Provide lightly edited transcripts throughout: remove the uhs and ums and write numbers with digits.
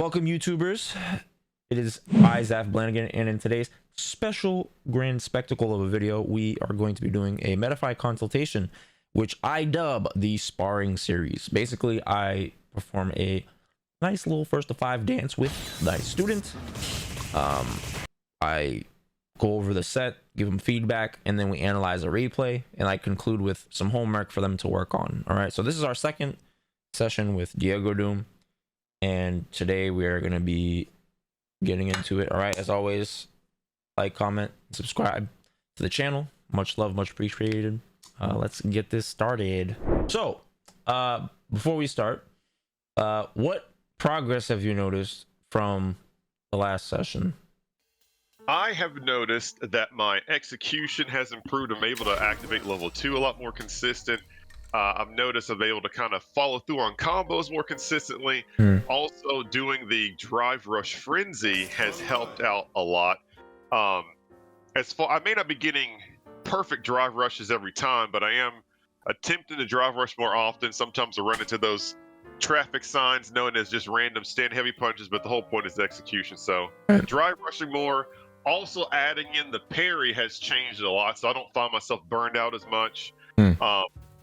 Welcome, YouTubers. It is I, Zaf Blanigan, and in today's special grand spectacle of a video, we are going to be doing a Metafy consultation, which I dub the Sparring series. Basically, I perform a nice little first to five dance with my student. I go over the set, give them feedback, and then we analyze a replay, and I conclude with some homework for them to work on. All right, so this is our second session with Diego Doom, and today we are going to be getting into it. All right, as always, like, comment, subscribe to the channel. Much love, much appreciated. Let's get this started. So before we start, what progress have you noticed from the last session? I have noticed that my execution has improved. I'm able to activate level 2 a lot more consistent. I've noticed I'm able to kind of follow through on combos more consistently. Also, doing the drive rush frenzy has helped out a lot. As far, I may not be getting perfect drive rushes every time, but I am attempting to drive rush more often. Sometimes I run into those traffic signs known as just random stand heavy punches, but the whole point is the execution. So drive rushing more. Also, adding in the parry has changed a lot, so I don't find myself burned out as much.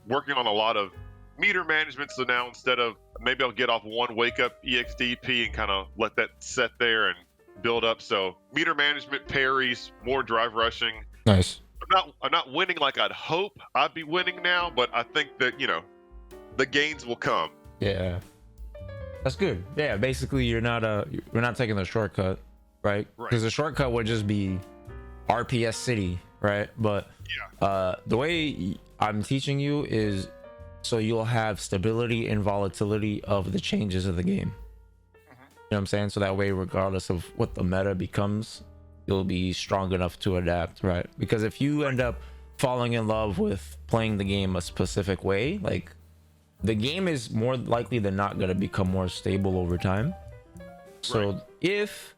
Working on a lot of meter management, so now instead of maybe I'll get off one wake up EXDP and kind of let that set there and build up. So meter management, parries, more drive rushing. Nice. I'm not winning like I'd hope I'd be winning now, but I think that, you know, the gains will come. Yeah, that's good. Yeah, basically you're not taking the shortcut, right? Because the shortcut would just be RPS City, right? But the way I'm teaching you is so you'll have stability and volatility of the changes of the game. You know what I'm saying? So that way, regardless of what the meta becomes, you'll be strong enough to adapt, right? Because if you end up falling in love with playing the game a specific way, like, the game is more likely than not going to become more stable over time. So if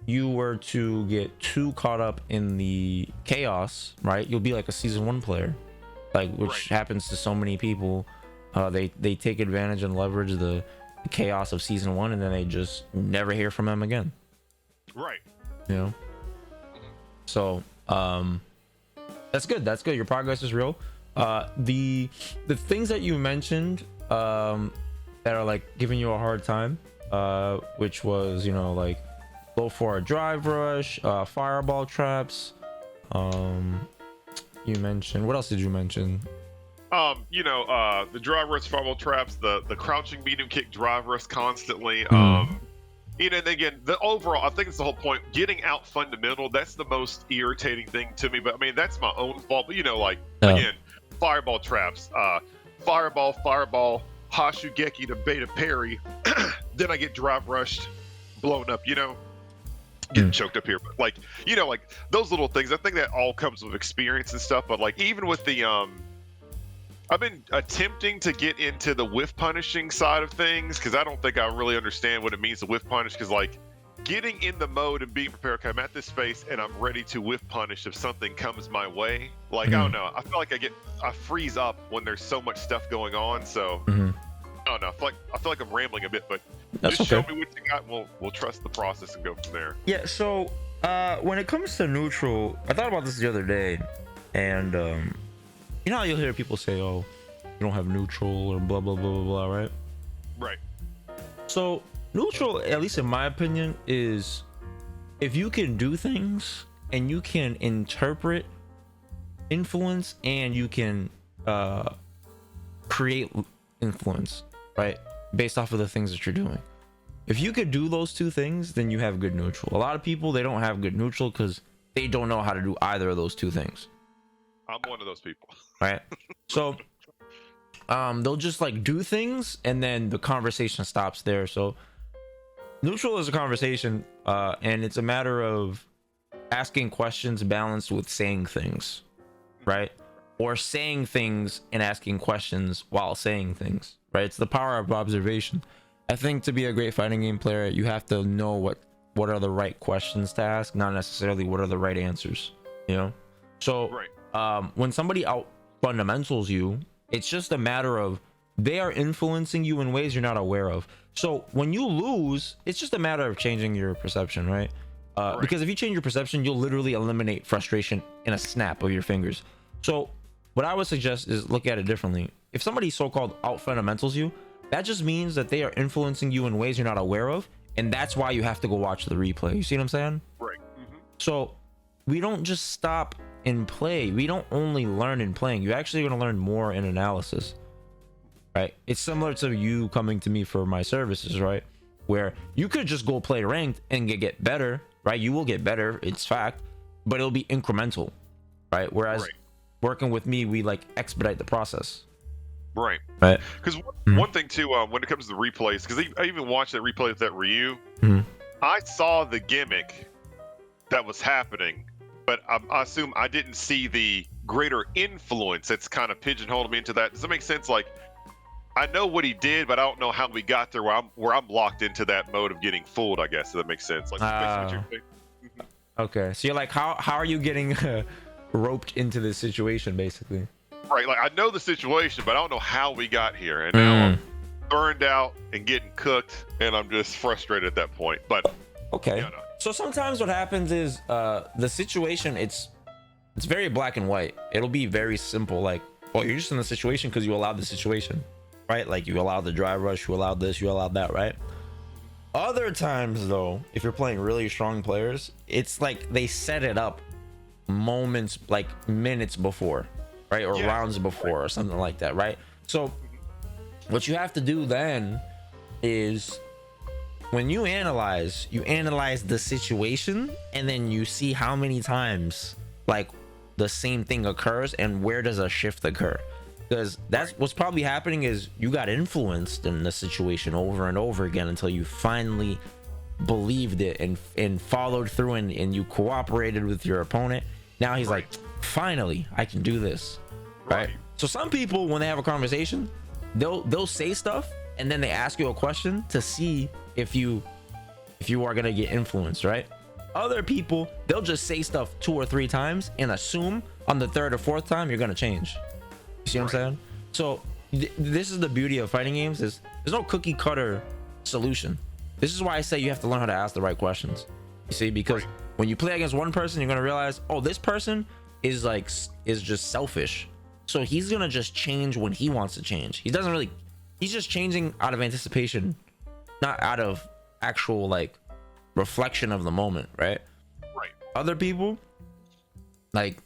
you were to get too caught up in the chaos, right, you'll be like a season 1 player, like, which happens to so many people. They take advantage and leverage the chaos of season 1, and then they just never hear from them again, you know? So that's good. Your progress is real. The things that you mentioned that are like giving you a hard time, which was, you know, like low for a drive rush, fireball traps. You mentioned, what else did you mention? You know, the drive rush, fireball traps, the crouching medium kick drive rush constantly. You know, and again, the overall, I think it's the whole point. Getting out fundamental, that's the most irritating thing to me. But I mean, that's my own fault. But you know, like again, fireball traps, fireball, Hashugeki to beta parry. Then I get drive rushed, blown up. You know, getting choked up here. But like, you know, like those little things. I think that all comes with experience and stuff. But like, even with the I've been attempting to get into the whiff punishing side of things because I don't think I really understand what it means to whiff punish. Because like getting in the mode and being prepared, okay, I'm at this space and I'm ready to whiff punish if something comes my way. Like I don't know, I feel like I freeze up when there's so much stuff going on. So I don't know. I feel like I'm rambling a bit, but that's just okay. show me what you got, and we'll trust the process and go from there. Yeah. So when it comes to neutral, I thought about this the other day, and you know how you'll hear people say, oh, you don't have neutral or blah, blah, blah, blah, blah, right? Right. So neutral, at least in my opinion, is if you can do things and you can interpret, influence, and you can create influence, right? Based off of the things that you're doing. If you could do those two things, then you have good neutral. A lot of people, they don't have good neutral because they don't know how to do either of those two things. I'm one of those people. Right. So they'll just like do things and then the conversation stops there. So neutral is a conversation, and it's a matter of asking questions balanced with saying things, right? Or saying things and asking questions while saying things, right? It's the power of observation. I think to be a great fighting game player, you have to know what are the right questions to ask, not necessarily what are the right answers, you know? So when somebody out fundamentals you, it's just a matter of they are influencing you in ways you're not aware of. So when you lose, it's just a matter of changing your perception, right? Because if you change your perception, you'll literally eliminate frustration in a snap of your fingers. So what I would suggest is look at it differently. If somebody so-called out fundamentals you, that just means that they are influencing you in ways you're not aware of, and that's why you have to go watch the replay. You see what I'm saying? Right. So we don't just stop in play. We don't only learn in playing. You're actually going to learn more in analysis, right? It's similar to you coming to me for my services, right? Where you could just go play ranked and get better, right? You will get better, it's fact, but it'll be incremental, right? Whereas working with me, we like expedite the process. Right. Because one thing too, when it comes to the replays, because I even watched that replay with that Ryu, I saw the gimmick that was happening, but I assume I didn't see the greater influence that's kind of pigeonholed me into that. Does that make sense? Like, I know what he did, but I don't know how we got there where I'm locked into that mode of getting fooled, I guess. Does that make sense? Like, okay. So you're like, how are you getting roped into this situation, basically? Right. Like, I know the situation, but I don't know how we got here. And now I'm burned out and getting cooked, and I'm just frustrated at that point. But okay. So sometimes what happens is the situation, it's very black and white. It'll be very simple. Like, well, you're just in the situation because you allowed the situation, right? Like, you allowed the drive rush, you allowed this, you allowed that, right? Other times, though, if you're playing really strong players, it's like they set it up moments, like minutes before, right? Or rounds before, or something like that, right? So what you have to do then is, when you analyze the situation, and then you see how many times like the same thing occurs and where does a shift occur. Because that's what's probably happening, is you got influenced in the situation over and over again until you finally believed it and followed through, and you cooperated with your opponent. Now he's like, finally I can do this, right? So some people, when they have a conversation, they'll say stuff, and then they ask you a question to see if you are gonna get influenced, right? Other people, they'll just say stuff 2 or 3 times and assume on the 3rd or 4th time you're gonna change. You see what I'm saying? So this is the beauty of fighting games, is there's no cookie cutter solution. This is why I say you have to learn how to ask the right questions. You see, because when you play against one person, you're gonna realize, oh, this person is just selfish, so he's gonna just change when he wants to change. He's just changing out of anticipation, not out of actual like reflection of the moment, right? Other people, like,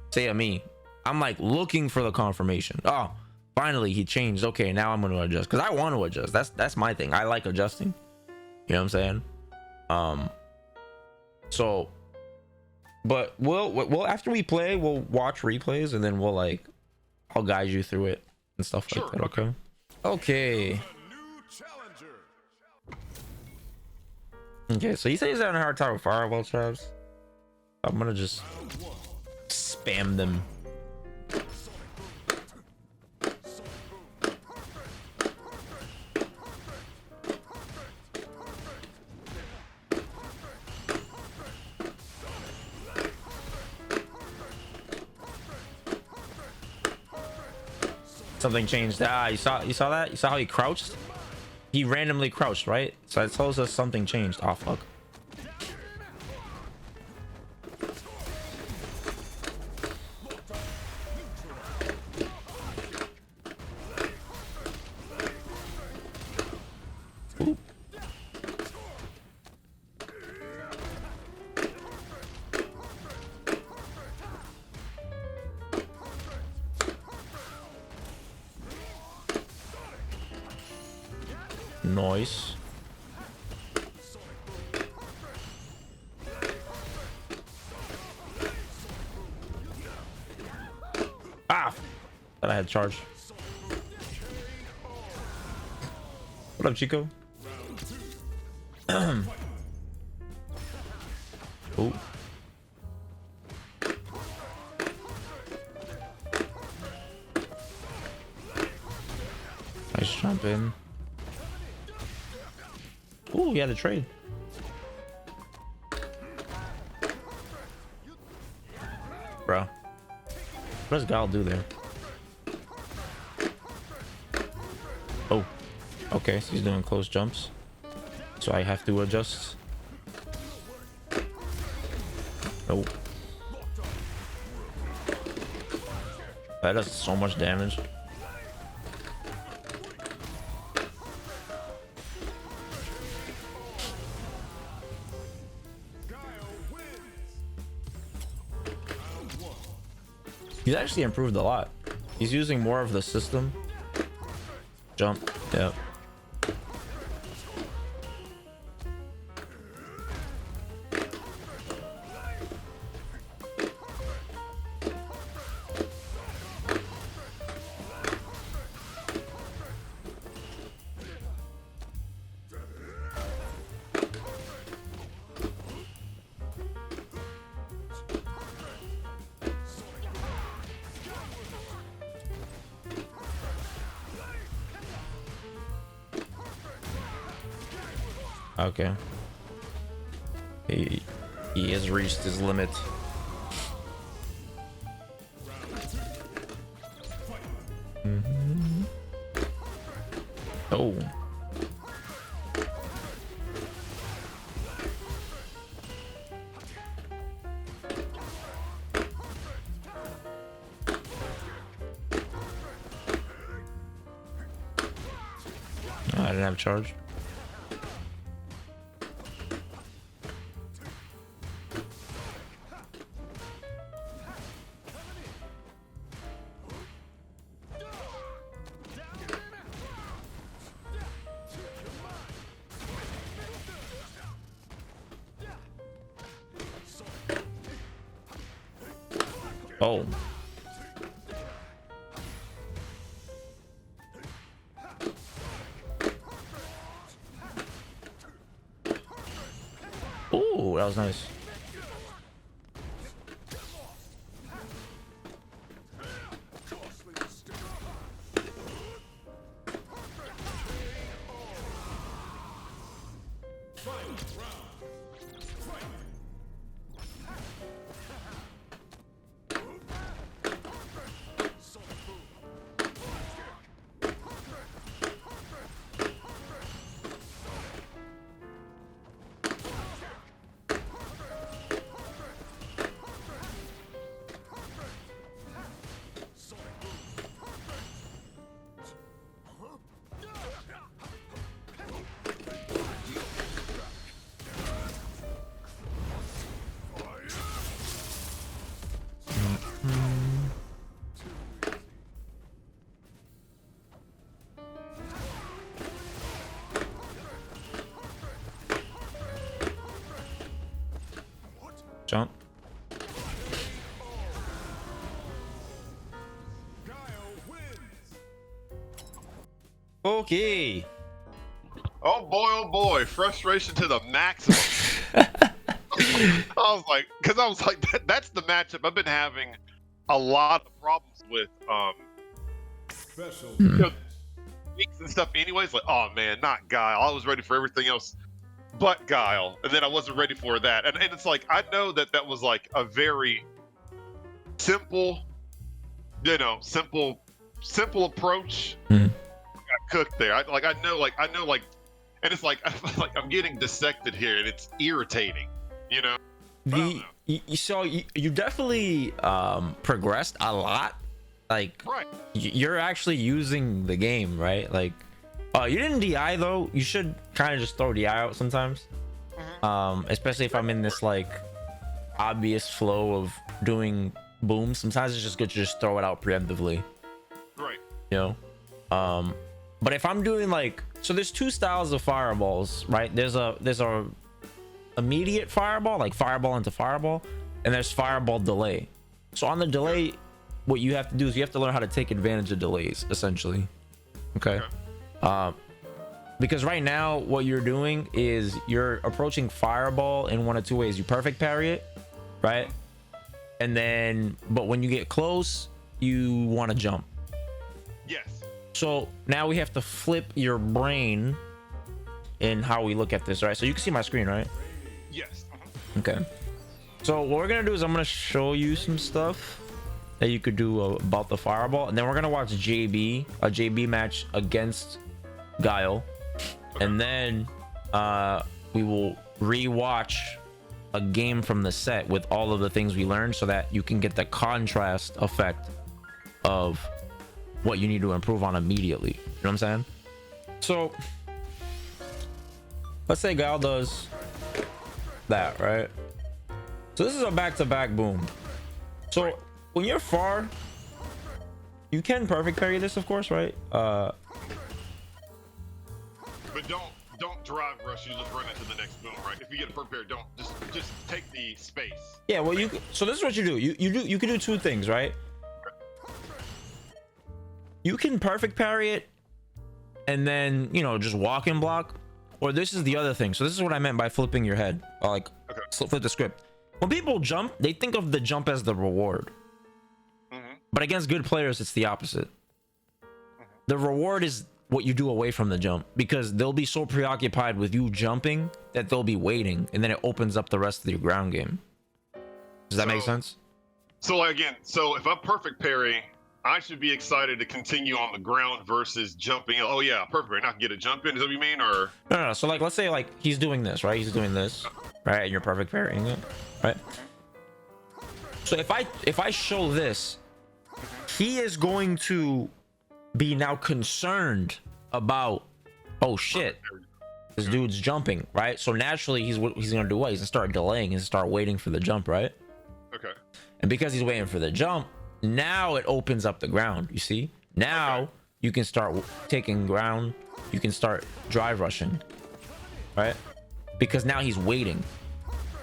say to me, I'm like looking for the confirmation. Oh, finally he changed. Okay, now I'm going to adjust, because I want to adjust. That's my thing. I like adjusting. You know what I'm saying? So, but we'll after we play, we'll watch replays, and then I'll guide you through it and stuff like that. Okay. Okay, so you say he's having a hard time with fireball traps. I'm gonna just spam them. Something changed. You saw that? You saw how he crouched? He randomly crouched, right? So that tells us something changed. Oh, fuck. Ooh. Nice. Ah, thought I had charge. What up, Chico? Oh. Nice jump in. Ooh, he had a trade. Bro, what does Gal do there? Oh, okay, so he's doing close jumps, so I have to adjust. Oh, that does so much damage. He's actually improved a lot. He's using more of the system. Jump. Yeah. Okay. He has reached his limit. Oh. I didn't have charge. Oh. Ooh, that was nice. Jump. Okay. Oh boy, frustration to the maximum. That's the matchup I've been having a lot of problems with. You know, weeks and stuff. Anyways, like, oh man, not Guile. I was ready for everything else but Guile, and then I wasn't ready for that. And it's like, I know that was like a very simple, simple approach. Got cooked there. I know, and it's like, I feel like I'm getting dissected here, and it's irritating, So you definitely progressed a lot. Like, right. You're actually using the game, right? Like, you didn't DI though. You should kind of just throw DI out sometimes. Especially if I'm in this like obvious flow of doing boom. Sometimes it's just good to just throw it out preemptively. Right. But if I'm doing like, so there's two styles of fireballs, right? There's a immediate fireball, like fireball into fireball, and there's fireball delay. So on the delay, what you have to do is you have to learn how to take advantage of delays, essentially. Okay. Because right now what you're doing is you're approaching fireball in one of two ways. You perfect parry it, right? And then, but when you get close, you want to jump. Yes. So now we have to flip your brain in how we look at this, right? So you can see my screen, right? Yes. Okay. So what we're gonna do is I'm gonna show you some stuff that you could do about the fireball, and then we're gonna watch a JB match against Guile, and then we will rewatch a game from the set with all of the things we learned, so that you can get the contrast effect of what you need to improve on immediately. You know what I'm saying? So let's say Guile does that, right? So this is a back-to-back boom. So when you're far, you can perfect parry this, of course, right? But don't drive rush. You just run into the next boom, right? If you get a perfect parry, don't just take the space. Yeah, well, so this is what you do. You can do two things, right? You can perfect parry it and then, you know, just walk and block, or this is the other thing. So this is what I meant by flipping your head, or like flip the script. When people jump, they think of the jump as the reward, but against good players, it's the opposite. The reward is what you do away from the jump, because they'll be so preoccupied with you jumping that they'll be waiting, and then it opens up the rest of your ground game. Does that make sense? So like, again, so if I'm perfect parry, I should be excited to continue on the ground versus jumping. Oh yeah, perfect parry, not get a jump in. Is that what you mean? Or no. So like, let's say like he's doing this, right? He's doing this, right? And you're perfect parrying it, right? So if I show this, he is going to be now concerned about, oh shit, this dude's jumping, right? So naturally he's gonna do what? He's gonna start delaying. He's gonna start waiting for the jump, right? Okay. And because he's waiting for the jump, now it opens up the ground. You see? Now you can start taking ground. You can start drive rushing, right? Because now he's waiting.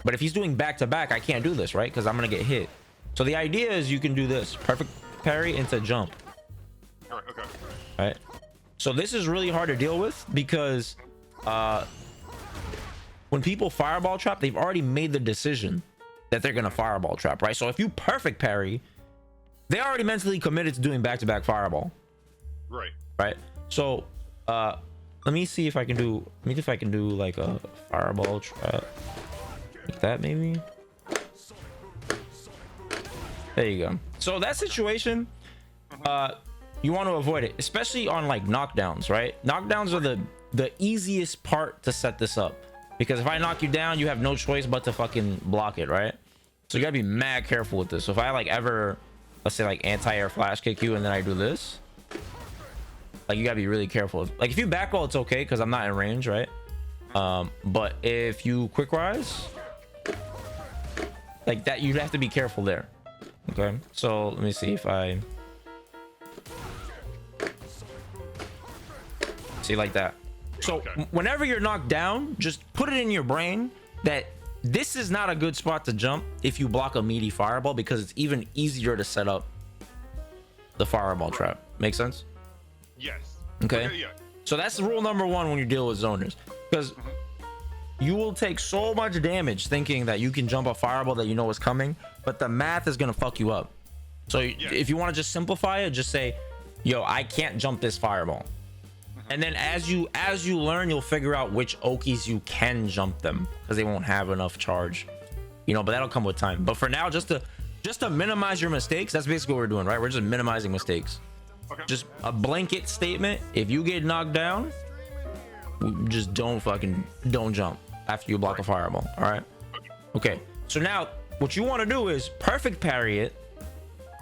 But if he's doing back to back, I can't do this, right? Because I'm gonna get hit. So the idea is you can do this: perfect parry into jump. All right. Okay. Right. So this is really hard to deal with, because when people fireball trap, they've already made the decision that they're gonna fireball trap, right? So if you perfect parry, they already mentally committed to doing back-to-back fireball. Right. So let me see if I can do like a fireball trap like that, maybe. There you go. So that situation, you want to avoid it, especially on like knockdowns, right? Knockdowns are the easiest part to set this up, because if I knock you down, you have no choice but to fucking block it, right? So you gotta be mad careful with this. So if I like ever, let's say like anti-air flash kick you and then I do this, like you gotta be really careful. Like if you back roll, it's okay because I'm not in range, right? But if you quick rise like that, you have to be careful there. Okay, so let me see if I see like that. So whenever you're knocked down, just put it in your brain that this is not a good spot to jump if you block a meaty fireball, because it's even easier to set up the fireball trap. Make sense? Yes. Okay. Yeah. So that's rule number one when you deal with zoners, because you will take so much damage thinking that you can jump a fireball that you know is coming, but the math is gonna fuck you up. So if you want to just simplify it, just say, yo, I can't jump this fireball. And then as you learn, you'll figure out which Okies you can jump them, because they won't have enough charge, you know, but that'll come with time. But for now, just to minimize your mistakes, that's basically what we're doing, right? We're just minimizing mistakes. Just a blanket statement: if you get knocked down, just don't jump after you block a fireball. All right. Okay. So now what you want to do is perfect parry it,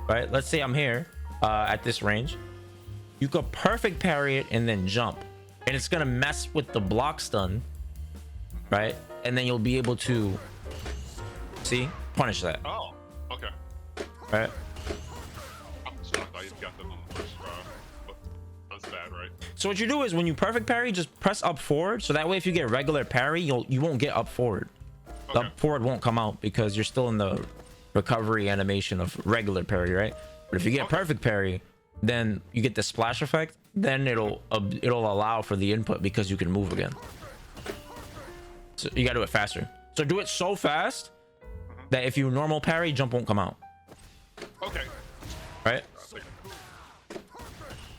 right? Let's say I'm here at this range. You could perfect parry it and then jump, and it's gonna mess with the block stun, right? And then you'll be able to punish that. Oh, okay. Right. I'm shocked I got them on the first try. But that's bad, right? So what you do is when you perfect parry, just press up forward, so that way if you get regular parry, you won't get up forward. The up forward won't come out because you're still in the recovery animation of regular parry, right? But if you get perfect parry, then you get the splash effect. Then it'll allow for the input because you can move again. So you gotta do it faster. So do it so fast that if you normal parry, jump won't come out. Okay. Right?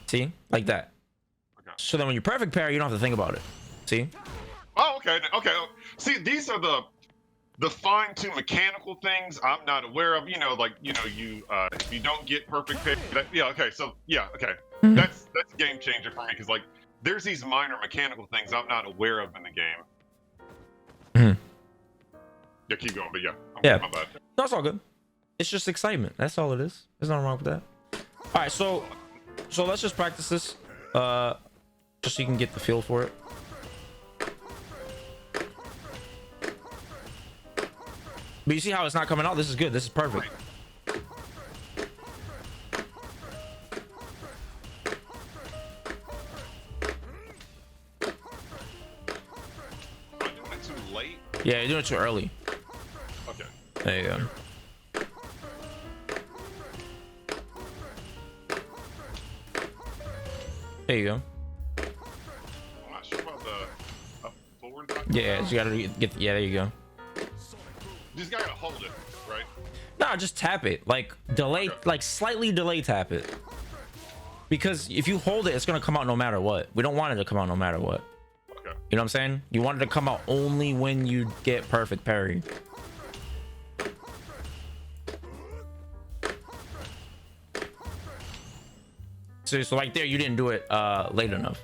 See? Like that. Okay. So then when you perfect parry, you don't have to think about it. See? Oh, okay. Okay. See, these are the fine-tuned mechanical things I'm not aware of. You know, like, you know, if you don't get perfect pick, yeah, okay, so yeah, okay, that's a game changer for me, because like there's these minor mechanical things I'm not aware of in the game. Yeah, keep going, but yeah. My bad. That's all good. It's just excitement. That's all it is. There's nothing wrong with that. All right, so let's just practice this, just so you can get the feel for it. But you see how it's not coming out? This is good. This is perfect. Am I doing it too late? Yeah, you're doing it too early. Okay. There you go. There you go. I'm not sure about the up forward. Yeah, you gotta get. Yeah, there you go. Just gotta hold it, right? No, just tap it. Like delay, like slightly delay tap it. Because if you hold it, it's gonna come out no matter what. We don't want it to come out no matter what. Okay. You know what I'm saying? You want it to come out only when you get perfect parry. So like there, you didn't do it late enough.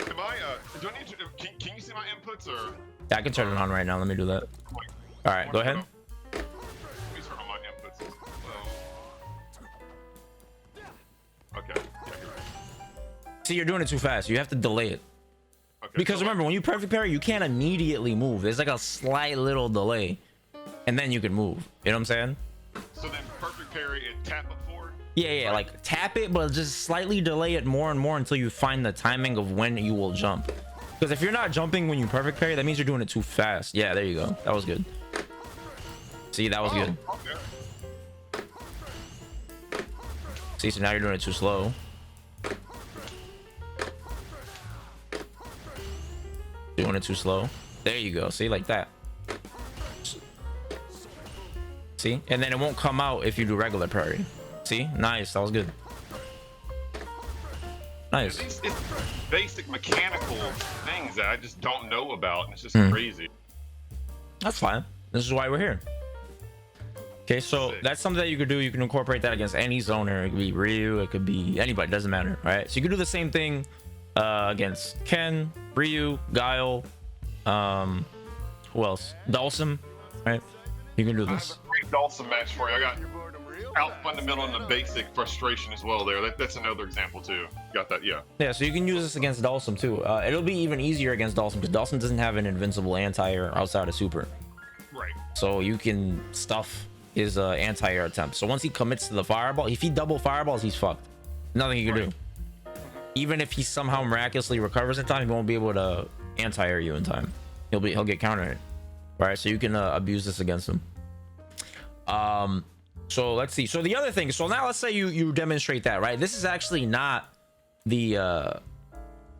Am I? Do I need to? Can you see my inputs or? Yeah, I can turn it on right now. Let me do that. Wait, All right, go ahead. Let me turn on my inputs as well. Okay. Yeah, you're right. See, you're doing it too fast. You have to delay it. Okay. Because so, remember, when you perfect parry, you can't immediately move. There's like a slight little delay, and then you can move. You know what I'm saying? So then perfect parry and tap up forward. Yeah, like tap it, but just slightly delay it more and more until you find the timing of when you will jump. Because if you're not jumping when you perfect parry, that means you're doing it too fast. Yeah, there you go. That was good. See, that was good. Okay. See, so now you're doing it too slow. Doing it too slow. There you go. See, like that. See, and then it won't come out if you do regular parry. See, nice. That was good. Nice. It's basic mechanical things that I just don't know about, and it's just crazy. That's fine. This is why we're here. Okay, so that's something that you could do. You can incorporate that against any zoner. It could be Ryu, it could be anybody, doesn't matter, right? So you can do the same thing against Ken, Ryu, Guile, who else? Dawson, right? You can do I this. have a great Dawson match for you. I got out fundamental and the basic frustration as well there. That's another example too. Got that, yeah. Yeah, so you can use this against Dawson too. It'll be even easier against Dawson because Dawson doesn't have an invincible anti-air outside of super. Right. So you can stuff his anti-air attempt. So once he commits to the fireball, if he double fireballs, he's fucked. Nothing you can do. Even if he somehow miraculously recovers in time, he won't be able to anti-air you in time. He'll get countered. Right? So you can abuse this against him. So let's see. So the other thing, so now let's say you demonstrate that, right? This is actually not the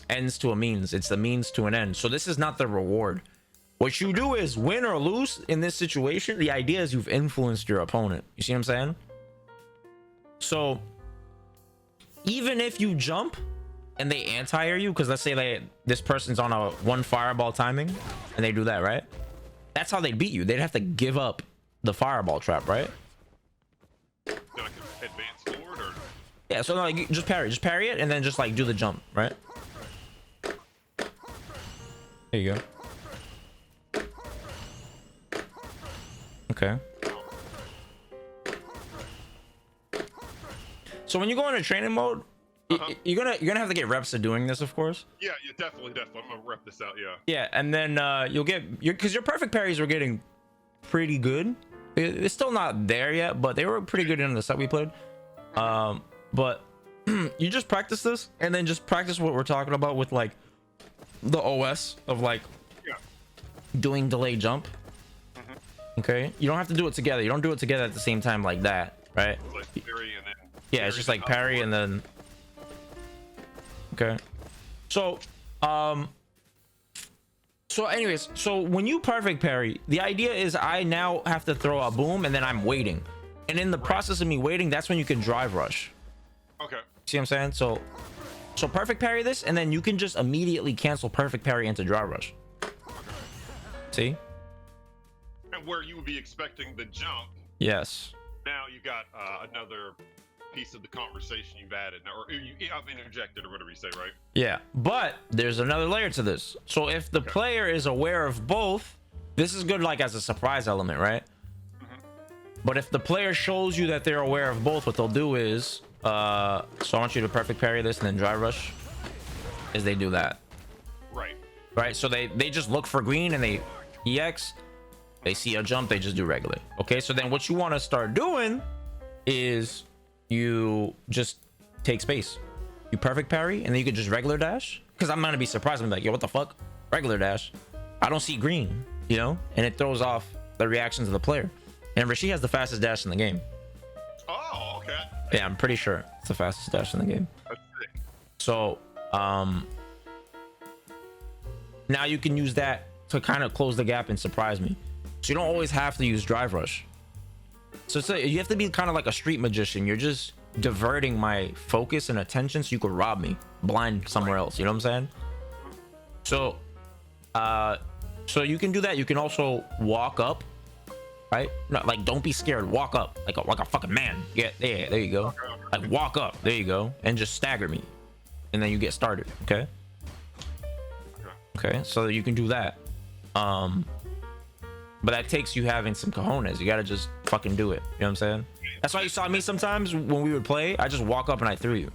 ends to a means, it's the means to an end. So this is not the reward. What you do is win or lose in this situation. The idea is you've influenced your opponent. You see what I'm saying? So even if you jump and they anti-air you, because let's say this person's on a 1 fireball timing and they do that, right? That's how they'd beat you. They'd have to give up the fireball trap, right? Then I can advance forward, or Yeah, so like just parry it and then just like do the jump, right? There you go. Okay. So when you go into training mode, you're gonna have to get reps of doing this, of course. yeah, definitely. I'm gonna rep this out, yeah. Yeah, and then you'll get because your perfect parries were getting pretty good. It's still not there yet, but they were pretty good in the set we played. But you just practice this and then just practice what we're talking about with like the OS of like doing delay jump. Okay, you don't have to do it together. You don't do it together at the same time like that, right? It's like parry and then Yeah, it's just like parry and then okay. So anyways, so when you perfect parry, the idea is I now have to throw a boom and then I'm waiting, and in the process of me waiting, that's when you can drive rush. Okay. See what I'm saying? So perfect parry this and then you can just immediately cancel perfect parry into drive rush. See? And where you would be expecting the jump, Yes. now you got another piece of the conversation you've added, or I've interjected, or whatever you say, right? Yeah, but there's another layer to this. So if the player is aware of both, this is good, like as a surprise element, right? But if the player shows you that they're aware of both, what they'll do is, so I want you to perfect parry this and then dry rush, is they do that. Right, so they just look for green and they EX, they see a jump, they just do regular. Okay, so then what you want to start doing is you just take space, you perfect parry, and then you could just regular dash, because I'm gonna be surprised. I'm like, yo, what the fuck? Regular dash, I don't see green, you know, and it throws off the reactions of the player. Remember, she has the fastest dash in the game. Oh, okay. Yeah, I'm pretty sure it's the fastest dash in the game. That's sick. So now you can use that to kind of close the gap and surprise me. So you don't always have to use drive rush. So you have to be kind of like a street magician. You're just diverting my focus and attention so you could rob me blind somewhere else. You know what I'm saying? So so you can do that. You can also walk up, right? No, like, don't be scared. Walk up like a fucking man. Yeah, there you go. Like, walk up, there you go, and just stagger me, and then you get started. Okay, so you can do that. But that takes you having some cojones. You gotta just fucking do it. You know what I'm saying? That's why you saw me sometimes when we would play, I just walk up and I threw you.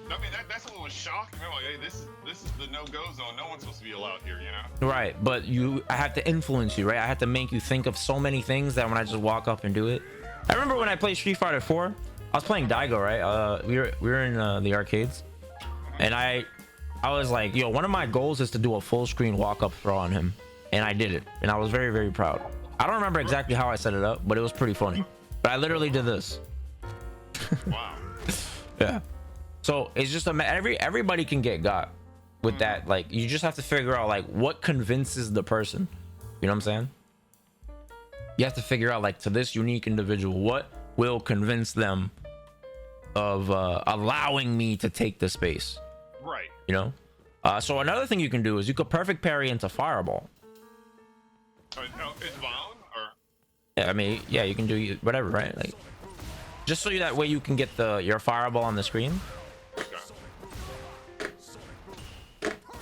I mean, that's what was shocking. I'm like, hey, this is the no-go zone. No one's supposed to be allowed here, you know? Right, but I have to influence you, right? I have to make you think of so many things that when I just walk up and do it. I remember when I played Street Fighter 4, I was playing Daigo, right? We were in the arcades, and I was like, yo, one of my goals is to do a full screen walk up throw on him, and I did it, and I was very, very proud. I don't remember exactly how I set it up, but it was pretty funny. But I literally did this. Wow. Yeah. So it's just everybody can get got with that. Like, you just have to figure out like what convinces the person. You know what I'm saying? You have to figure out, like, to this unique individual, what will convince them of allowing me to take the space. Right. You know? So another thing you can do is you could perfect parry into fireball. It's bound, or? Yeah, I mean, yeah, you can do whatever, right? Like, just so that way you can get your fireball on the screen. Okay.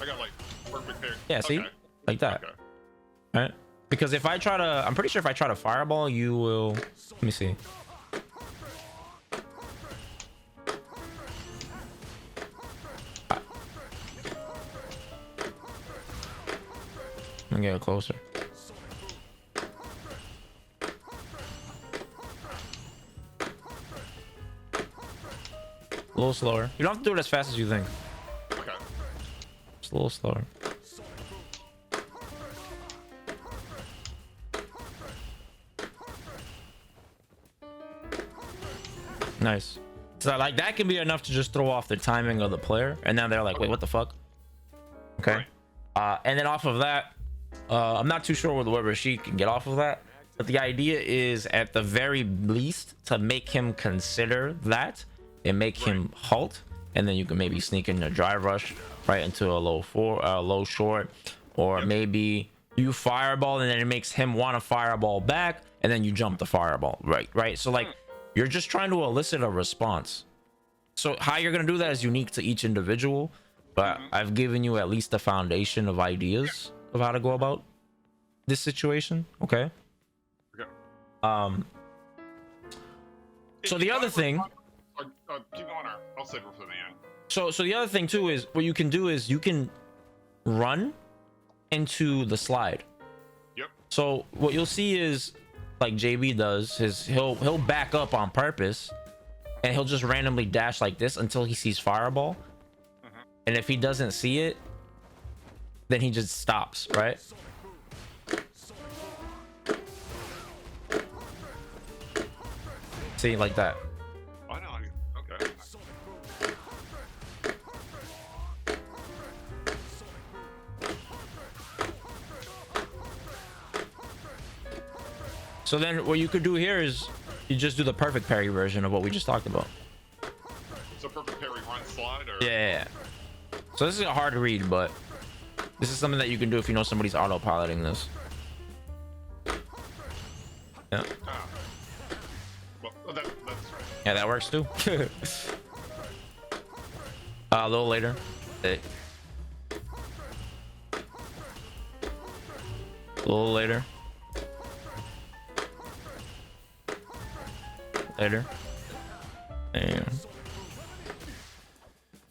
I got like perfect parry. Yeah, see? Okay. Like that. Okay. Right? Because if I try to, I'm pretty sure if I try to fireball, you will. Let me see. Let me get it closer. A little slower. You don't have to do it as fast as you think. Okay. Just a little slower. Nice. So like that can be enough to just throw off the timing of the player, and now they're like, wait, what the fuck? Okay. And then off of that, I'm not too sure what Rashid can get off of that, but the idea is at the very least to make him consider that and make him halt, and then you can maybe sneak in a drive rush right into a low short, or maybe you fireball and then it makes him want to fireball back, and then you jump the fireball, right? So like, you're just trying to elicit a response. So how you're gonna do that is unique to each individual, but I've given you at least a foundation of ideas of how to go about this situation. Okay. So the other thing, keep going, or I'll save it for the end. so the other thing too is what you can do is you can run into the slide. Yep. So what you'll see is, like JB does, is he'll back up on purpose, and he'll just randomly dash like this until he sees fireball. And if he doesn't see it, then he just stops, right? See, like that. I know. Okay. So then what you could do here is you just do the perfect parry version of what we just talked about. So perfect parry run slide, or? Yeah. So this is a hard read, but this is something that you can do if you know somebody's autopiloting this. Yeah. Well, that's right. Yeah, that works too. A little later. A little later. Later. Damn.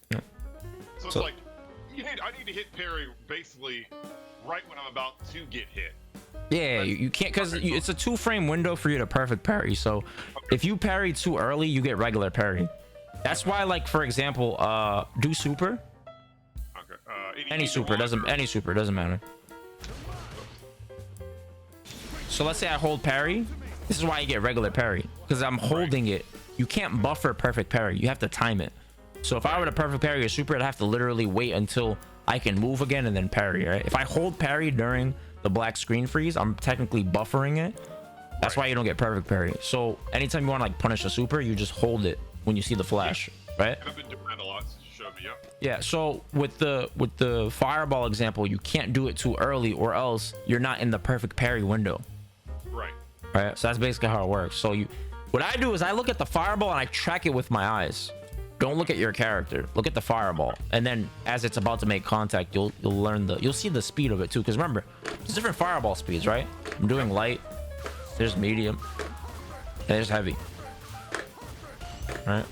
So it's like I need to hit parry basically right when I'm about to get hit. Yeah, you can't, because it's a 2-frame window for you to perfect parry. So if you parry too early, you get regular parry. That's why, like, for example, do super. Okay. Any super doesn't matter. So let's say I hold parry. This is why you get regular parry, because I'm holding it. You can't buffer perfect parry. You have to time it. So if I were to perfect parry a super, I'd have to literally wait until I can move again and then parry, right? If I hold parry during the black screen freeze, I'm technically buffering it. That's why you don't get perfect parry. So anytime you want to like punish a super, you just hold it when you see the flash, right? I've been doing that a lot since you showed me. Yeah, so with the fireball example, you can't do it too early or else you're not in the perfect parry window. Right, so that's basically how it works. So what I do is I look at the fireball and I track it with my eyes. Don't look at your character, look at the fireball, and then as it's about to make contact, you'll see the speed of it too, because remember, there's different fireball speeds, right? I'm doing light, there's medium, and there's heavy. Right,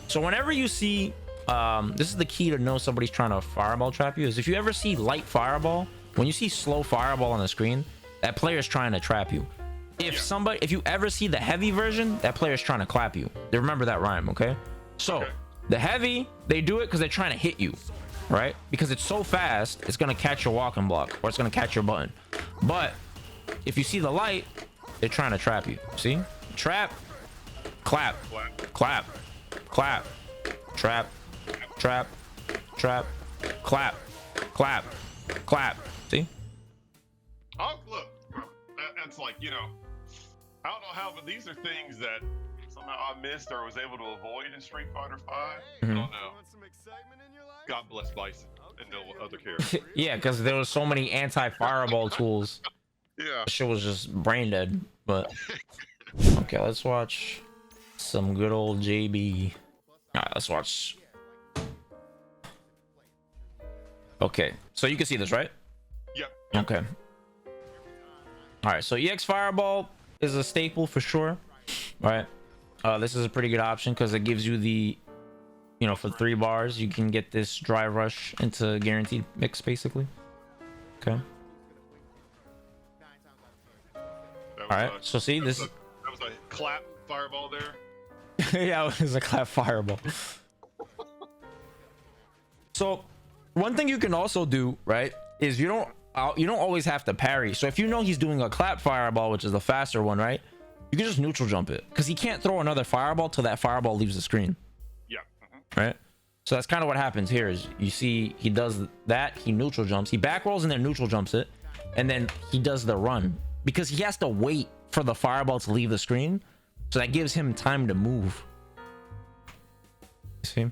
so whenever you see this is the key to know somebody's trying to fireball trap you, is if you ever see light fireball, when you see slow fireball on the screen, that player's trying to trap you. If you ever see the heavy version, that player's trying to clap you. They remember that rhyme, okay? So the heavy, they do it because they're trying to hit you, right? Because it's so fast, it's gonna catch your walking block, or it's gonna catch your button. But if you see the light, they're trying to trap you. See? Trap, clap, clap, clap, trap, trap, trap, clap, clap, clap. See? Oh, look, that's like, I don't know how, but these are things that somehow I missed or was able to avoid in Street Fighter 5. I don't know. God bless Bison and no other character. Yeah, because there was so many anti-fireball tools. Yeah. Shit was just brain dead. But okay, let's watch some good old JB. All right, let's watch. Okay, so you can see this, right? Yep. Okay. All right, so EX Fireball is a staple for sure. All right, this is a pretty good option because it gives you the, for 3 bars, you can get this drive rush into guaranteed mix, basically. Okay. All right, so see this. That was a clap fireball there. Yeah, it was a clap fireball. So one thing you can also do, right, is you don't always have to parry. So if you know he's doing a clap fireball, which is the faster one, right, you can just neutral jump it, because he can't throw another fireball till that fireball leaves the screen. Yeah. Right, so that's kind of what happens here. Is you see he does that, he neutral jumps, he back rolls and then neutral jumps it, and then he does the run, because he has to wait for the fireball to leave the screen, so that gives him time to move. See?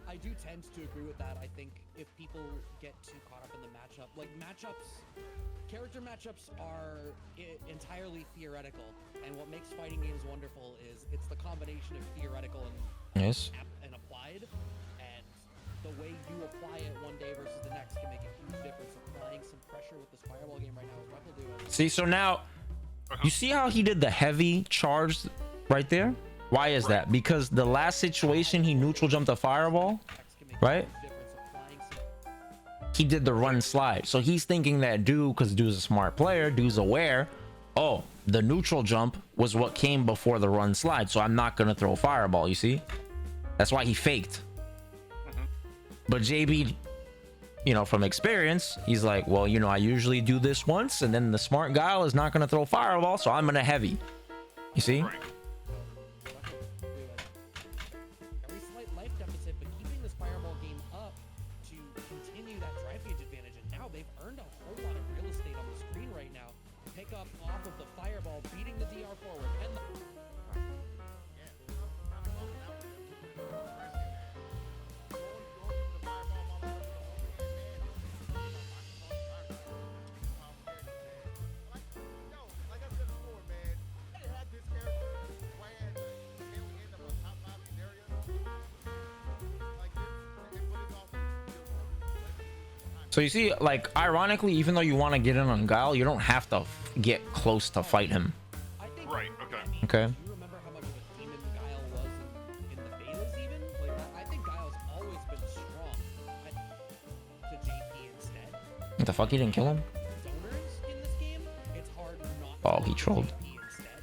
I do tend to agree with that. I think if people get too caught up in the matchup, like character matchups are entirely theoretical, and what makes fighting games wonderful is it's the combination of theoretical and applied, and the way you apply it one day versus the next can make a huge difference. Applying some pressure with this fireball game right now is what we'll do. See, so now you see how he did the heavy charge right there? Why is that? Because the last situation he neutral jumped a fireball, right? He did the run slide. So he's thinking that because Dude's a smart player, Dude's aware, oh, the neutral jump was what came before the run slide, so I'm not gonna throw a fireball, you see? That's why he faked. But JB, from experience, he's like, well, I usually do this once, and then the smart guy is not gonna throw fireball, so I'm gonna heavy. You see? Right. So you see, like, ironically, even though you want to get in on Guile, you don't have to get close to fight him. I think, Right, okay. I mean, Okay. do you remember how much of a demon Guile was in the betas even? Like, I think Guile's always been strong to JP instead. What the fuck? He didn't kill him? Donors in this game, it's hard not Oh, to he go trolled. JP instead.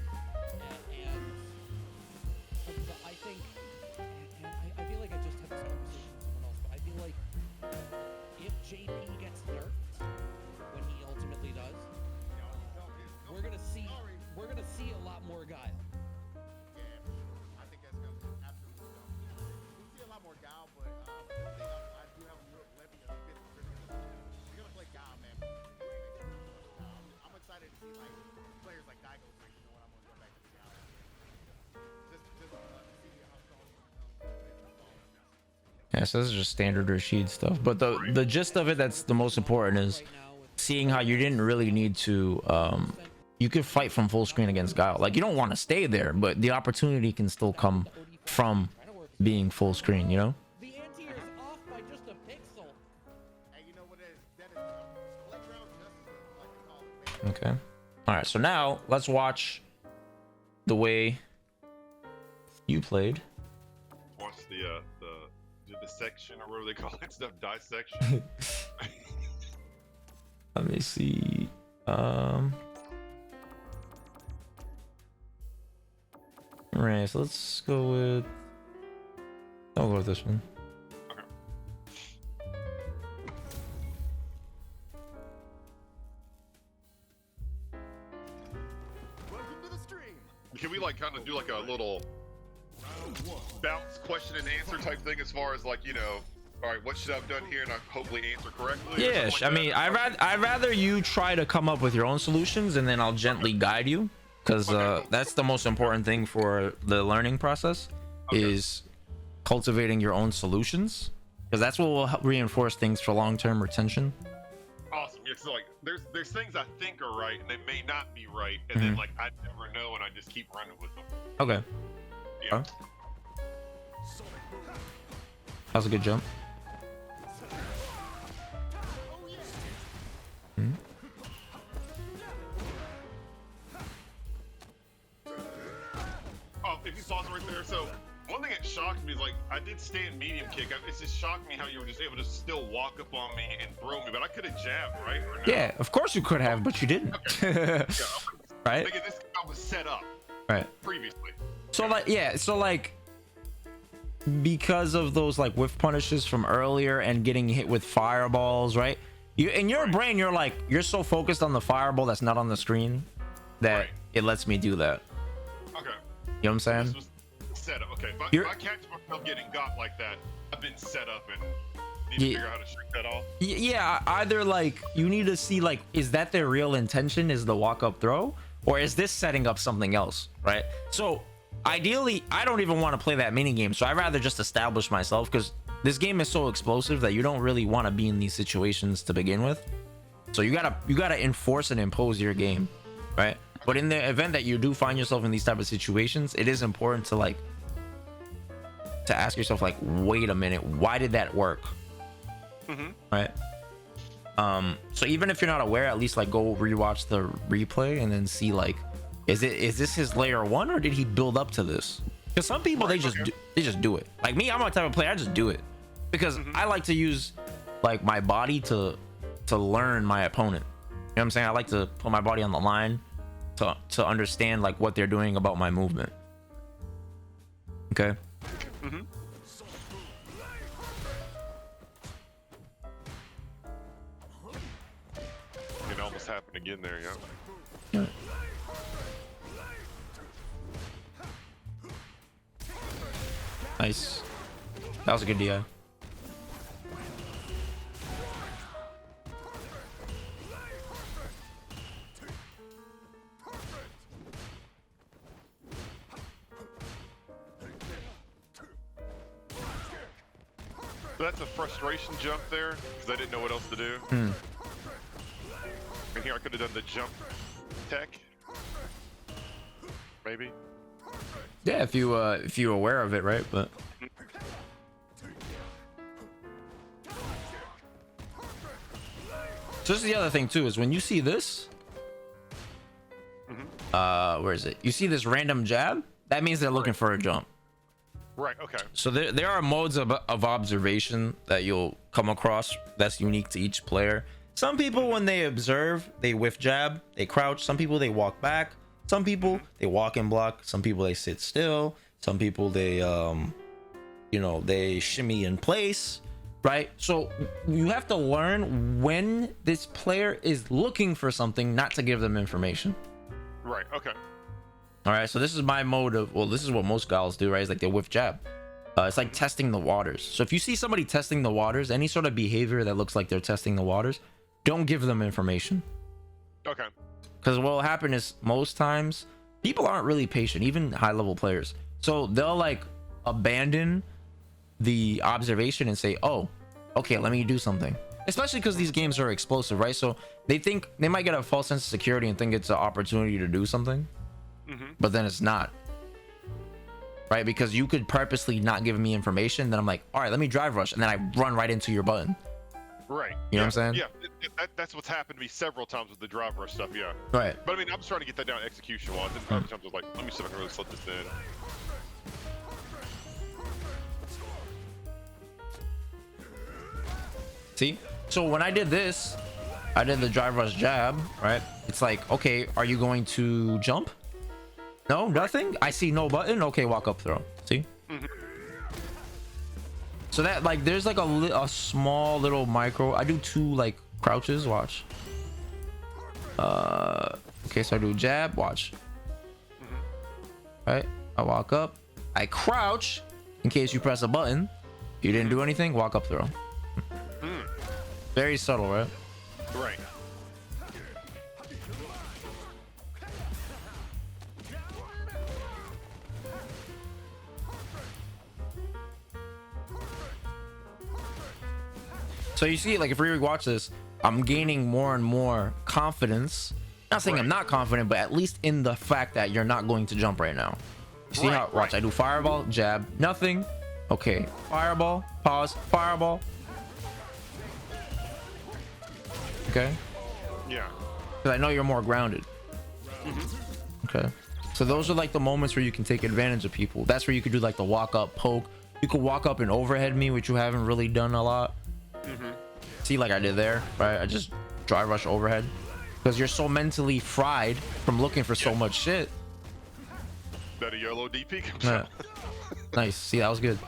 But I think, and I feel like I just had this conversation with someone else, but I feel like if JP gets nerfed when he ultimately does, we're gonna see a lot more Guile. I think that's gonna be absolutely dumb. We see a lot more Gal, but the thing I do have a little levy of you're gonna play Gal, man. I'm excited to see like players like Daigo, like, you know what, I'm gonna go back to Gal. Just to see how strong Yeah, so this is just standard Rashid stuff. But the gist of it that's the most important is seeing how you didn't really need to you could fight from full screen against Guile. Like, you don't want to stay there, but the opportunity can still come from being full screen, you know? The anti-air is off by just a pixel. Hey, you know what it is? That is playground justice, like they call it, man. Okay. All right, so now let's watch the way you played. Watch the dissection or whatever they call it stuff, dissection. Let me see. Right, so let's go with. I'll go with this one. Okay. Welcome to the stream. Can we like kind of do like a little bounce question and answer type thing as far as like, you know, all right, what should I have done here and I hopefully answer correctly? or Yeah, something I like mean, that? I'd rather you try to come up with your own solutions and then I'll gently guide you, because that's the most important thing for the learning process is cultivating your own solutions, because that's what will help reinforce things for long-term retention. Awesome. Yeah, so like there's things I think are right and they may not be right, and then like I never know and I just keep running with them. Okay, Yeah. that was a good jump. Oh, if you pause it right there. So one thing that shocked me is like I did stand medium kick. It just shocked me how you were just able to still walk up on me and throw me, but I could have jabbed, right? Or no? Yeah, of course you could have, but you didn't. Yeah, Right? Thinking this guy was set up Right. previously. So like, yeah, so like, because of those like whiff punishes from earlier and getting hit with fireballs, right? You in your brain, you're like, you're so focused on the fireball that's not on the screen that Right. it lets me do that. Okay. You know what I'm saying? This was set up. Okay. If You're- I catch myself getting got like that, I've been set up and need to Yeah. figure out how to shrink that off. Yeah, either like you need to see like, is that their real intention, is the walk up throw, or is this setting up something else, right? So ideally, I don't even want to play that mini game, so I'd rather just establish myself, because this game is so explosive that you don't really want to be in these situations to begin with. So you gotta enforce and impose your game, right? But in the event that you do find yourself in these type of situations, it is important to like to ask yourself like, wait a minute, why did that work? Right? So even if you're not aware, at least like go rewatch the replay and then see like, is this his layer one, or did he build up to this? Because some people they just do it. Like me, I'm a type of player, I just do it because I like to use like my body to learn my opponent. You know what I'm saying? I like to put my body on the line to understand like what they're doing about my movement. Okay. It almost happened again there, yeah. Nice. That was a good DI. So that's a frustration jump there because I didn't know what else to do. And here I could have done the jump tech, maybe. Yeah, if you're aware of it, right? But So this is the other thing too, is when you see this, where is it? You see this random jab, that means they're looking for a jump. Right. Okay. So there are modes of observation that you'll come across that's unique to each player. Some people, when they observe, they whiff jab, they crouch. Some people, they walk back. Some people, they walk and block. Some people, they sit still. Some people, they they shimmy in place, right? So you have to learn when this player is looking for something, not to give them information. Right. Okay. All right, so this is my mode of, well, this is what most guys do, right? It's like they whiff jab. It's like testing the waters. So if you see somebody testing the waters, any sort of behavior that looks like they're testing the waters, don't give them information. Okay. Because what will happen is most times people aren't really patient, even high level players. So they'll like abandon the observation and say, oh, okay, let me do something. Especially because these games are explosive, right? So they think they might get a false sense of security and think it's an opportunity to do something. But then it's not, right? Because you could purposely not give me information, then I'm like, all right, let me drive rush, and then I run right into your button. Right. You know what I'm saying? Yeah, that's what's happened to me several times with the drive rush stuff. Yeah. Right. But I mean, I'm just trying to get that down execution wise. And other times I was like, let me see if I can really slip this in. See? So when I did this, I did the drive rush jab, right? It's like, okay, are you going to jump? No, nothing. I see no button. Okay, walk up throw. See? So that, like, there's like a small little micro. I do 2 like crouches. Watch. Okay, so I do jab. Watch. Right. I walk up. I crouch in case you press a button. You didn't do anything. Walk up throw. Very subtle, right? Right. So you see, like, if we watch this, I'm gaining more and more confidence. Not saying I'm not confident, but at least in the fact that you're not going to jump right now. You see how, watch, I do fireball, jab, nothing. Okay, fireball, pause, fireball. Okay. Yeah. Because I know you're more grounded. Okay. So those are like the moments where you can take advantage of people. That's where you could do like the walk up poke. You could walk up and overhead me, which you haven't really done a lot. See, like I did there, right? I just drive rush overhead because you're so mentally fried from looking for so much shit. That a yellow DP comes Yeah. out. Nice. See, that was good.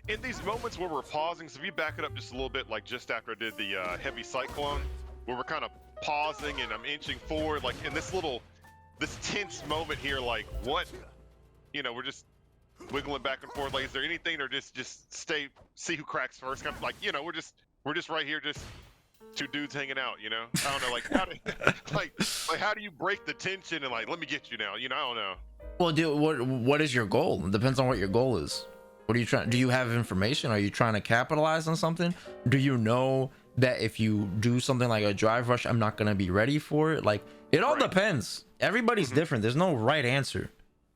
In these moments where we're pausing, so if you back it up just a little bit, like just after I did the heavy cyclone, where we're kind of pausing and I'm inching forward, like in this tense moment here, like what, we're just wiggling back and forth. Like, is there anything, or just see who cracks first? Kind of like, we're just right here, just 2 dudes hanging out. I don't know, like how do like how do you break the tension and like, let me get you now? I don't know. Well, dude, what is your goal? It depends on what your goal is. What are you trying? Do you have information? Are you trying to capitalize on something? Do you know that if you do something like a drive rush, I'm not gonna be ready for it? Like, it all depends. Everybody's different. There's no right answer.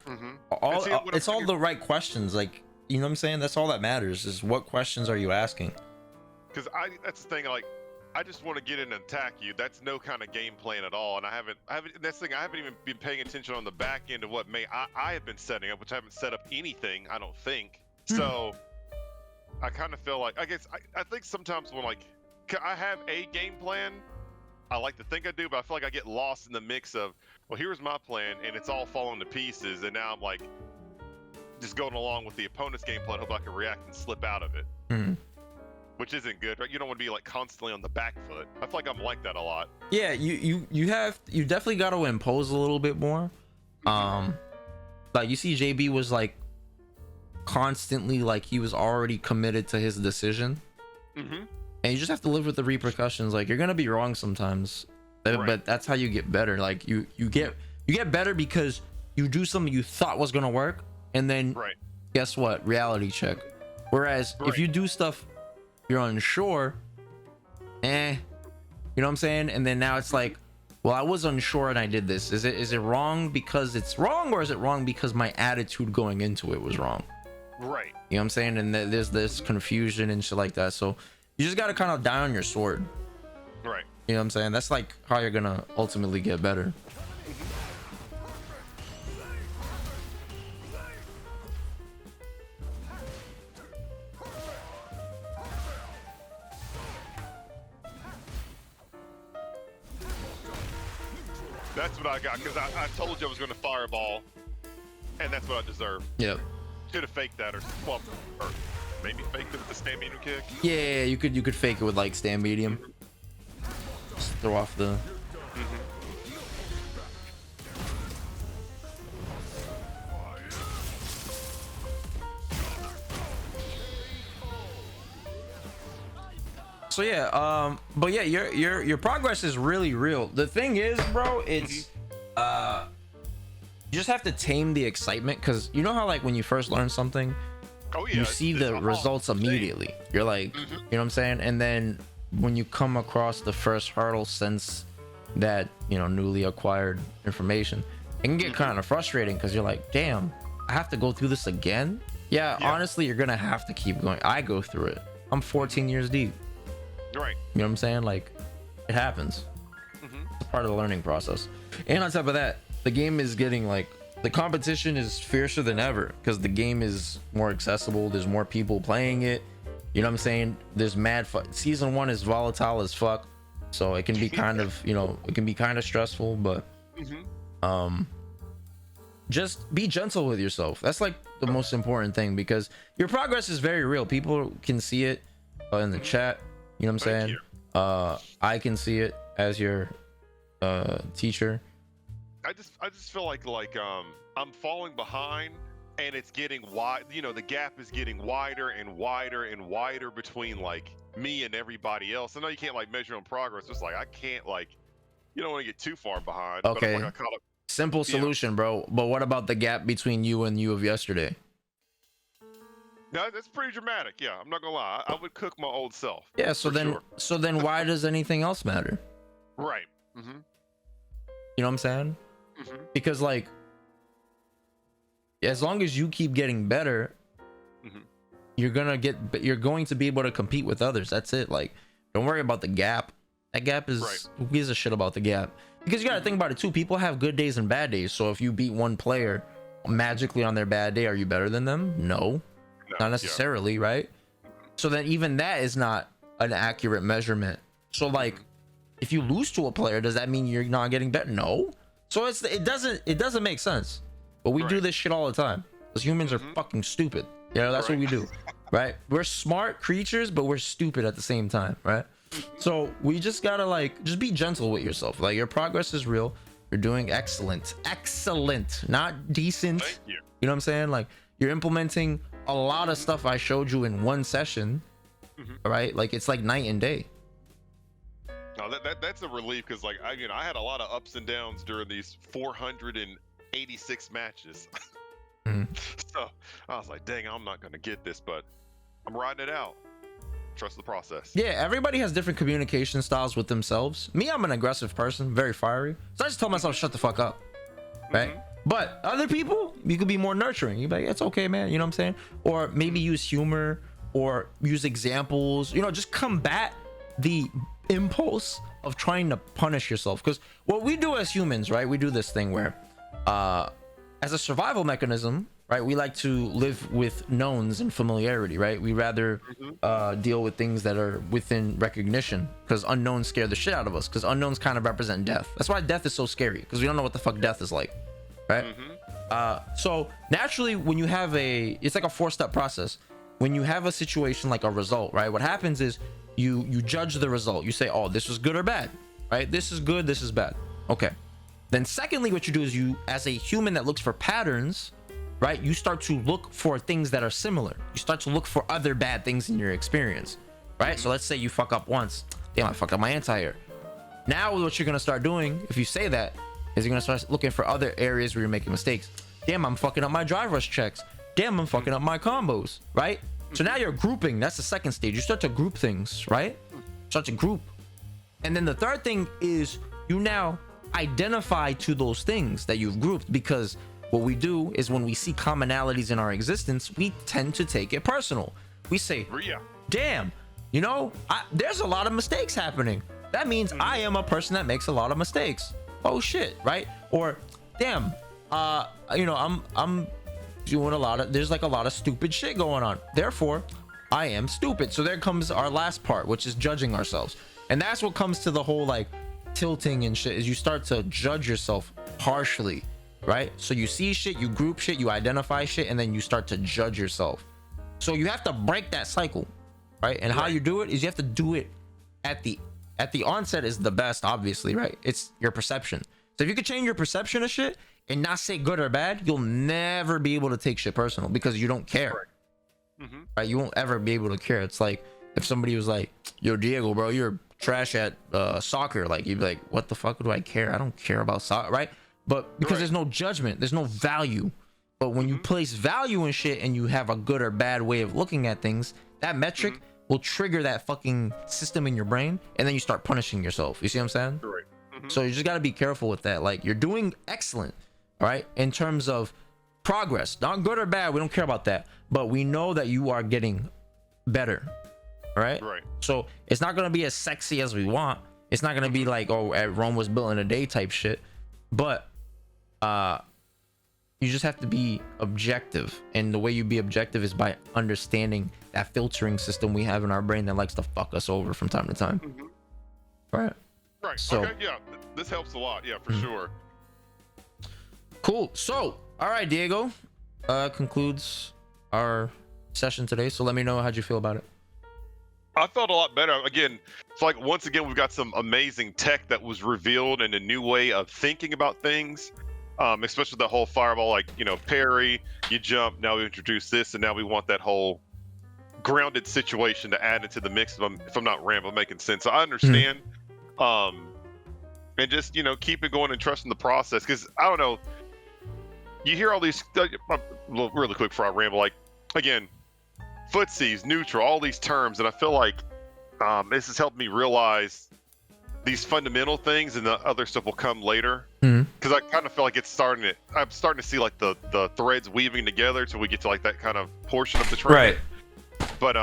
It's all the right questions. Like, you know what I'm saying? That's all that matters, is what questions are you asking? Because that's the thing. Like, I just want to get in and attack you. That's no kind of game plan at all. And I haven't. That's the thing. I haven't even been paying attention on the back end of what I have been setting up, which I haven't set up anything, I don't think. So I kind of feel like, I guess, I think sometimes when, like, I have a game plan, I like to think I do, but I feel like I get lost in the mix of, well, here's my plan, and it's all falling to pieces, and now I'm, like, just going along with the opponent's game plan, hope I can react and slip out of it. Which isn't good, right? You don't want to be, like, constantly on the back foot. I feel like I'm like that a lot. Yeah, you definitely got to impose a little bit more. Like, you see JB was, like, constantly, like, he was already committed to his decision, and you just have to live with the repercussions. Like, you're gonna be wrong sometimes, but that's how you get better. Like, you get better because you do something you thought was gonna work, and then guess what, reality check. Whereas if you do stuff you're unsure, you know what I'm saying, and then now it's like, well, I was unsure and I did this. Is it wrong because it's wrong, or is it wrong because my attitude going into it was wrong? Right. You know what I'm saying? And there's this confusion and shit like that. So you just got to kind of die on your sword. Right. You know what I'm saying? That's like how you're gonna ultimately get better. That's what I got, because I told you I was going to fireball, and that's what I deserve. Yep. Should have faked that, or maybe faked it with the stand medium kick. Yeah, you could fake it with like stand medium. Just throw off the. So yeah, but yeah, your progress is really real. The thing is, bro, it's you just have to tame the excitement, because you know how like when you first learn something, Oh yeah, you see the results immediately. You're like, you know what I'm saying? And then when you come across the first hurdle since that, you know, newly acquired information, it can get kind of frustrating, because you're like, damn, I have to go through this again. Yeah, honestly, you're gonna have to keep going. I go through it. I'm 14 years deep. Right. You know what I'm saying? Like, it happens. It's part of the learning process. And on top of that, the game is getting like, the competition is fiercer than ever, because the game is more accessible. There's more people playing it. You know what I'm saying? There's mad season 1 is volatile as fuck, so it can be kind of, you know, it can be kind of stressful, but just be gentle with yourself. That's like the most important thing, because your progress is very real. People can see it in the chat. You know what I'm saying? I can see it as your teacher. I just feel like I'm falling behind, and it's getting wide. You know, the gap is getting wider and wider and wider between like me and everybody else. I know you can't like measure on progress. It's like I can't, like, you don't want to get too far behind. Okay. But I caught up. Simple solution, bro. But what about the gap between you and you of yesterday? No, that's pretty dramatic. Yeah, I'm not gonna lie. I would cook my old self. Yeah. So then why does anything else matter? Right. You know what I'm saying? Because like, as long as you keep getting better, you're going to be able to compete with others. That's it. Like, don't worry about the gap. That gap is, who gives a shit about the gap? Because you got to think about it too. People have good days and bad days. So if you beat one player magically on their bad day, are you better than them? No, not necessarily. Right. So then even that is not an accurate measurement. So like, if you lose to a player, does that mean you're not getting better? No. So it doesn't make sense. But we do this shit all the time, because humans are fucking stupid. You know, that's what we do, right? We're smart creatures, but we're stupid at the same time, right? So we just gotta like, just be gentle with yourself. Like, your progress is real. You're doing excellent, not decent. Thank you. You know what I'm saying? Like, you're implementing a lot of stuff I showed you in one session, right? Like, it's like night and day. No, that's a relief, because like I had a lot of ups and downs during these 486 matches. So I was like, dang, I'm not gonna get this, but I'm riding it out. Trust the process. Yeah, everybody has different communication styles with themselves. Me, I'm an aggressive person, very fiery. So I just tell myself, shut the fuck up, right? But other people, you could be more nurturing. You'd be like, it's okay, man. You know what I'm saying? Or maybe use humor, or use examples. You know, just combat the impulse of trying to punish yourself. Because what we do as humans, right, we do this thing where as a survival mechanism, right, we like to live with knowns and familiarity, right? We rather deal with things that are within recognition, because unknowns scare the shit out of us, because unknowns kind of represent death. That's why death is so scary, because we don't know what the fuck death is like, right? So naturally, when you have it's like a 4-step process. When you have a situation like a result, right, what happens is you judge the result. You say, oh, this was good or bad, right? This is good, this is bad. Okay. Then secondly, what you do is, you, as a human that looks for patterns, right, you start to look for things that are similar. You start to look for other bad things in your experience, right? So let's say you fuck up once. Damn, I fucked up my anti-air. Now what you're gonna start doing, if you say that, is you're gonna start looking for other areas where you're making mistakes. Damn, I'm fucking up my drive rush checks. Damn, I'm fucking up my combos, right? So now you're grouping. That's the second stage. You start to group things, right? Start to group. And then the third thing is, you now identify to those things that you've grouped, because what we do is when we see commonalities in our existence, we tend to take it personal. We say, damn, you know, there's a lot of mistakes happening. That means I am a person that makes a lot of mistakes. Oh shit, right? Or damn, you know, I'm doing there's like a lot of stupid shit going on. Therefore, I am stupid. So there comes our last part, which is judging ourselves. And that's what comes to the whole like tilting and shit, is you start to judge yourself harshly, right? So you see shit, you group shit, you identify shit, and then you start to judge yourself. So you have to break that cycle, right? And how you do it is you have to do it at the onset is the best, obviously, right? It's your perception. So if you could change your perception of shit and not say good or bad, you'll never be able to take shit personal, because you don't care. Right? You won't ever be able to care. It's like if somebody was like, yo, Diego, bro, you're trash at soccer. Like, you'd be like, what the fuck do I care? I don't care about soccer, right? But because there's no judgment, there's no value. But when you place value in shit and you have a good or bad way of looking at things, that metric will trigger that fucking system in your brain, and then you start punishing yourself. You see what I'm saying? So you just got to be careful with that. Like, you're doing excellent, all right, in terms of progress. Not good or bad, we don't care about that, but we know that you are getting better, all right? So it's not going to be as sexy as we want. It's not going to be like, oh, Rome was built in a day type shit, but you just have to be objective. And the way you be objective is by understanding that filtering system we have in our brain that likes to fuck us over from time to time. Right. So, okay, yeah, this helps a lot. Yeah, for sure. Cool. So, all right, Diego, concludes our session today. So let me know how'd you feel about it. I felt a lot better. Again, it's like, once again, we've got some amazing tech that was revealed and a new way of thinking about things. Especially the whole fireball, like, you know, parry, you jump, now we introduce this, and now we want that whole grounded situation to add into the mix. If I'm not rambling, making sense. So I understand. And just, you know, keep it going and trusting the process. Because I don't know, you hear all these, really quick before I ramble, like, again, footsies, neutral, all these terms, and I feel like this has helped me realize these fundamental things, and the other stuff will come later. Because I kind of feel like I'm starting to see like the threads weaving together till we get to like that kind of portion of the training. But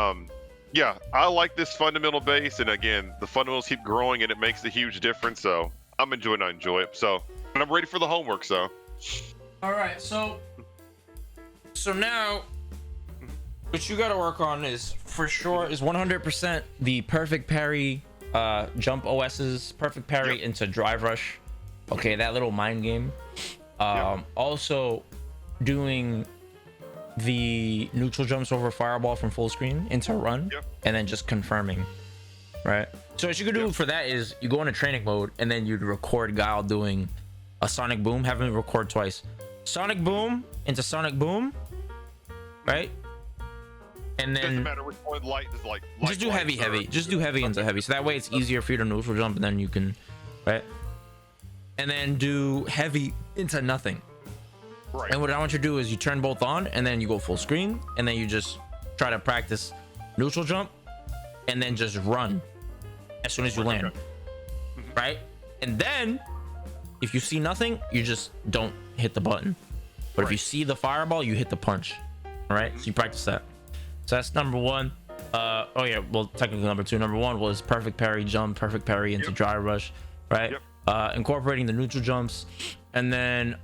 yeah, I like this fundamental base, and again, the fundamentals keep growing, and it makes a huge difference. So I'm enjoying. I enjoy it. So, and I'm ready for the homework. So. All right. So now, what you got to work on is, for sure, is 100% the perfect parry, jump OS's perfect parry into drive rush. Okay, that little mind game. Also doing the neutral jumps over fireball from full screen into run, and then just confirming, right? So what you could do for that is you go into training mode, and then you'd record Guile doing a sonic boom, have him record twice. Sonic boom into sonic boom, right? And then doesn't matter which one light is like. Just do heavy. Just do heavy into heavy. So that way it's easier for you to neutral jump, and then you can, right? And then do heavy into nothing. And what I want you to do is you turn both on, and then you go full screen, and then you just try to practice neutral jump, and then just run as soon as you land, right? And then if you see nothing, you just don't hit the button. But if you see the fireball, you hit the punch. All right, so you practice that. So that's number one. Oh yeah, well, technically number two. Number one was perfect parry jump, perfect parry into dry rush, right? Incorporating the neutral jumps. And then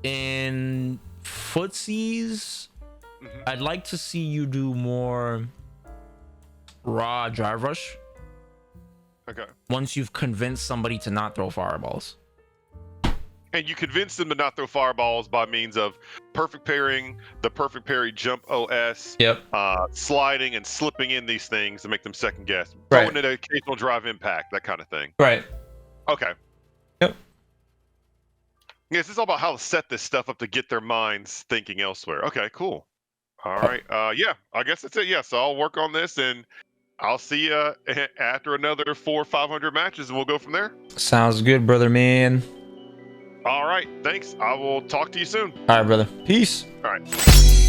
in footsies, I'd like to see you do more raw drive rush. Okay. Once you've convinced somebody to not throw fireballs. And you convince them to not throw fireballs by means of perfect parrying, the perfect parry jump OS, sliding and slipping in these things to make them second guess, throwing in an occasional drive impact, that kind of thing. Okay. Yes, it's all about how to set this stuff up to get their minds thinking elsewhere. Okay, cool. All right. Yeah, I guess that's it. Yeah, so I'll work on this, and I'll see you after another 400 or 500 matches, and we'll go from there. Sounds good, brother, man. All right. Thanks. I will talk to you soon. All right, brother. Peace. All right.